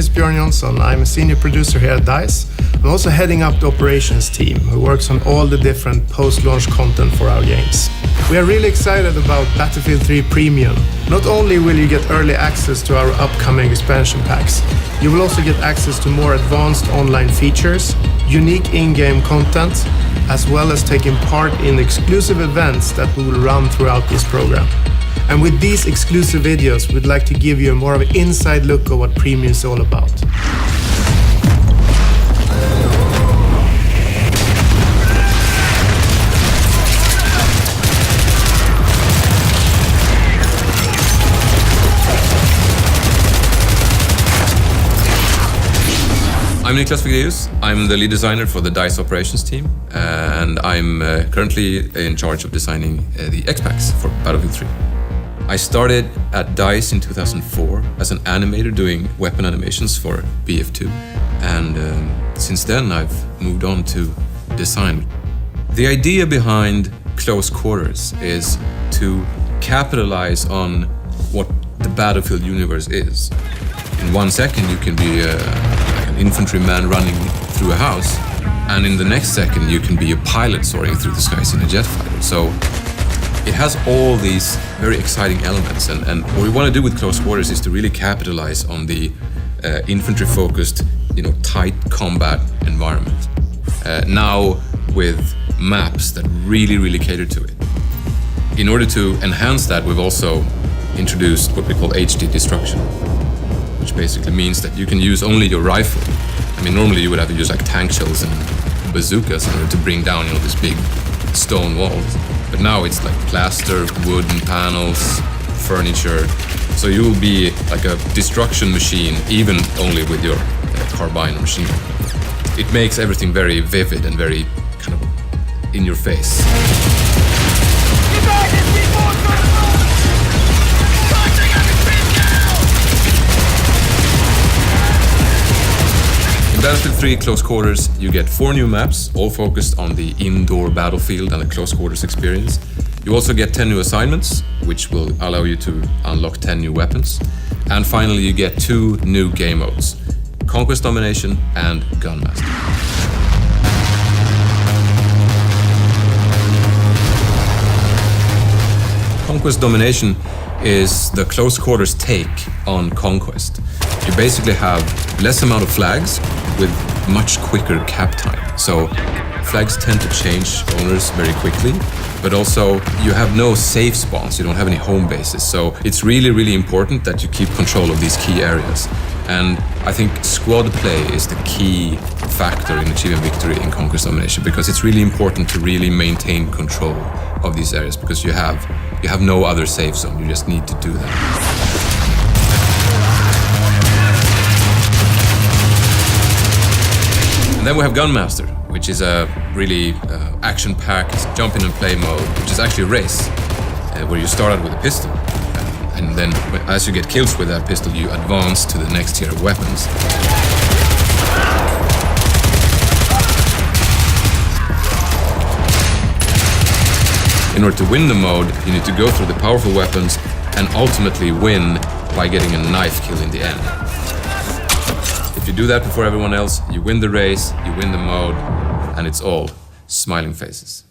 is Björn Jonsson. I'm a senior producer here at DICE. I'm also heading up the operations team who works on all the different post-launch content for our games. We are really excited about Battlefield 3 Premium. Not only will you get early access to our upcoming expansion packs, you will also get access to more advanced online features, unique in-game content, as well as taking part in exclusive events that we will run throughout this program. And with these exclusive videos, we'd like to give you more of an inside look at what Premium is all about. I'm Niklas Vigdeus. I'm the lead designer for the DICE operations team, and I'm currently in charge of designing the X-Packs for Battlefield 3. I started at DICE in 2004 as an animator doing weapon animations for BF2, and since then I've moved on to design. The idea behind Close Quarters is to capitalize on what the Battlefield universe is. In 1 second you can be an infantryman running through a house, and in the next second you can be a pilot soaring through the skies in a jet fighter. So it has all these very exciting elements, and what we want to do with Close Quarters is to really capitalize on the infantry-focused, tight combat environment. Now with maps that really cater to it. In order to enhance that, we've also introduced what we call HD destruction, which basically means that you can use only your rifle. I mean, normally you would have to use like tank shells and bazookas in order to bring down, these big stone walls. But now it's like plaster, wooden panels, furniture. So you will be like a destruction machine, even only with your carbine machine. It makes everything very vivid and very kind of in your face. In Battlefield 3 Close Quarters, you get 4 new maps, all focused on the indoor battlefield and the close quarters experience. You also get 10 new assignments, which will allow you to unlock 10 new weapons. And finally, you get 2 new game modes, Conquest Domination and Gunmaster. Conquest Domination is the Close Quarters take on Conquest. You basically have less amount of flags with much quicker cap time. So flags tend to change owners very quickly, but also you have no safe spawns, you don't have any home bases. So it's really important that you keep control of these key areas. And I think squad play is the key factor in achieving victory in Conquest Domination, because it's really important to really maintain control of these areas, because you have no other safe zone, you just need to do that. And then we have Gunmaster, which is a really action-packed jump in and play mode, which is actually a race, where you start out with a pistol. And then as you get kills with that pistol, you advance to the next tier of weapons. In order to win the mode, you need to go through the powerful weapons and ultimately win by getting a knife kill in the end. If you do that before everyone else, you win the race, you win the mode, and it's all smiling faces.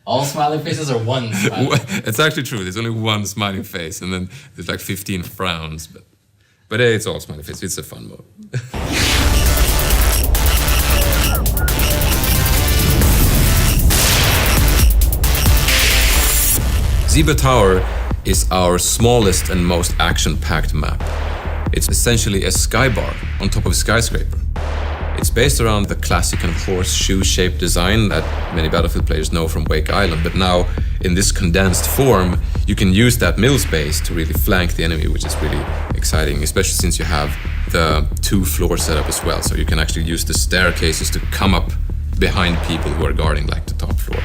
All smiling faces or one smiling? It's actually true, there's only one smiling face, and then there's like 15 frowns, but hey, it's all smiling faces, it's a fun mode. Zebra Tower is our smallest and most action-packed map. It's essentially a skybar on top of a skyscraper. It's based around the classic kind of horseshoe-shaped design that many Battlefield players know from Wake Island, but now in this condensed form, you can use that middle space to really flank the enemy, which is really exciting, especially since you have the 2-floor setup as well, so you can actually use the staircases to come up behind people who are guarding like the top floor.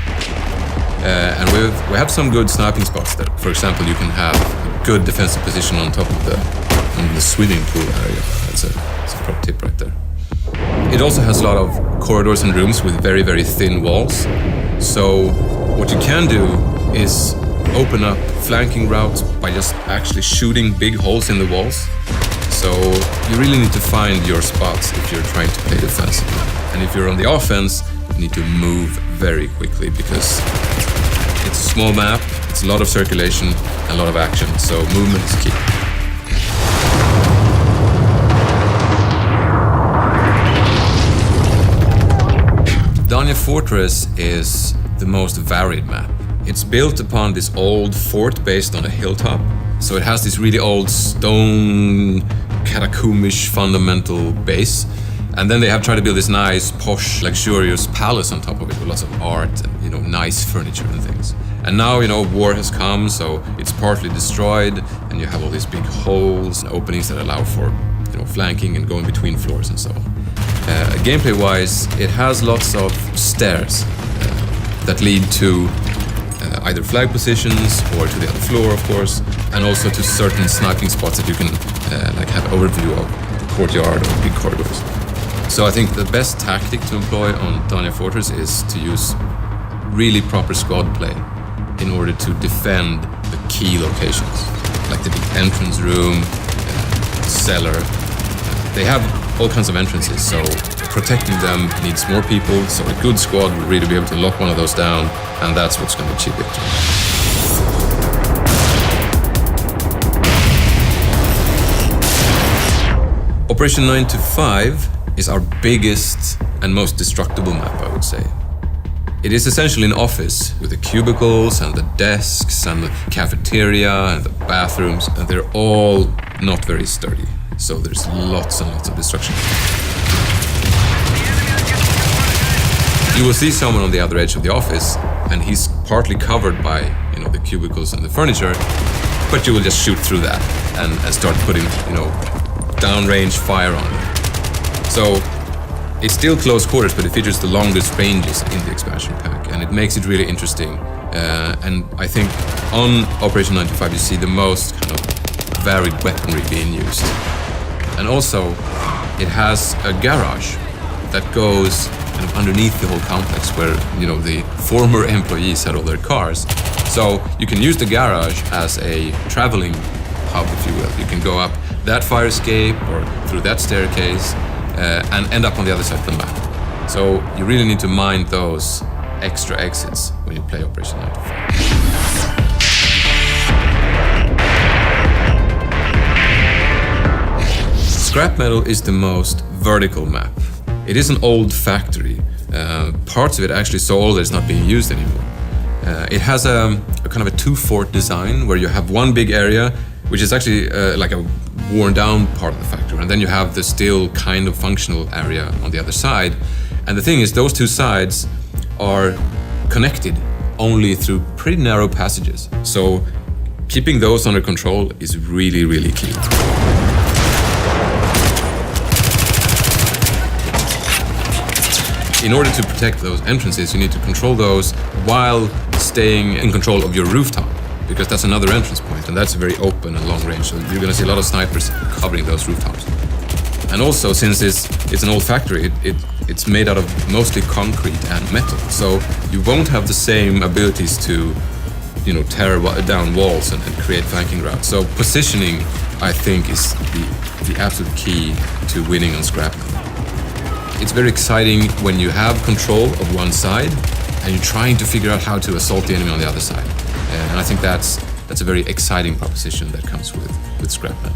And we have some good sniping spots there. For example, you can have a good defensive position on top of the swimming pool area. That's a pro tip right there. It also has a lot of corridors and rooms with very thin walls. So what you can do is open up flanking routes by just actually shooting big holes in the walls. So you really need to find your spots if you're trying to play defensively. And if you're on the offense, you need to move very quickly because it's a small map, it's a lot of circulation, a lot of action, so movement is key. Dania Fortress is the most varied map. It's built upon this old fort based on a hilltop, so it has this really old stone, catacombish fundamental base. And then they have tried to build this nice, posh, luxurious palace on top of it with lots of art and, nice furniture and things. And now, war has come, so it's partly destroyed, and you have all these big holes and openings that allow for, flanking and going between floors and so on. Gameplay-wise, it has lots of stairs that lead to either flag positions or to the other floor, of course, and also to certain sniping spots that you can have overview of courtyard or big corridors. So I think the best tactic to employ on Dania Fortress is to use really proper squad play in order to defend the key locations, like the big entrance room, cellar. They have all kinds of entrances, so protecting them needs more people, so a good squad will really be able to lock one of those down, and that's what's going to achieve victory. Operation 9 to 5 is our biggest and most destructible map, I would say. It is essentially an office with the cubicles and the desks and the cafeteria and the bathrooms, and they're all not very sturdy. So there's lots and lots of destruction. You will see someone on the other edge of the office, and he's partly covered by, the cubicles and the furniture, but you will just shoot through that and start putting, downrange fire on them. So it's still close quarters, but it features the longest ranges in the expansion pack, and it makes it really interesting. And I think on Operation 9 to 5 you see the most kind of varied weaponry being used. And also, it has a garage that goes kind of underneath the whole complex where, the former employees had all their cars. So you can use the garage as a traveling hub, if you will. You can go up that fire escape or through that staircase and end up on the other side of the map. So you really need to mind those extra exits when you play Operation 9 to 5. Scrap Metal is the most vertical map. It is an old factory. Parts of it actually so old that it's not being used anymore. It has a kind of a two-fort design where you have one big area, which is actually like a worn-down part of the factory, and then you have the still kind of functional area on the other side. And the thing is, those two sides are connected only through pretty narrow passages. So keeping those under control is really, really key. In order to protect those entrances, you need to control those while staying in control of your rooftop, because that's another entrance point, and that's very open and long range, so you're going to see a lot of snipers covering those rooftops. And also, since it's an old factory, it's made out of mostly concrete and metal, so you won't have the same abilities to tear down walls and create flanking routes. So positioning, I think, is the absolute key to winning on Scrap Metal. It's very exciting when you have control of one side and you're trying to figure out how to assault the enemy on the other side. And I think that's a very exciting proposition that comes with Scrap Metal.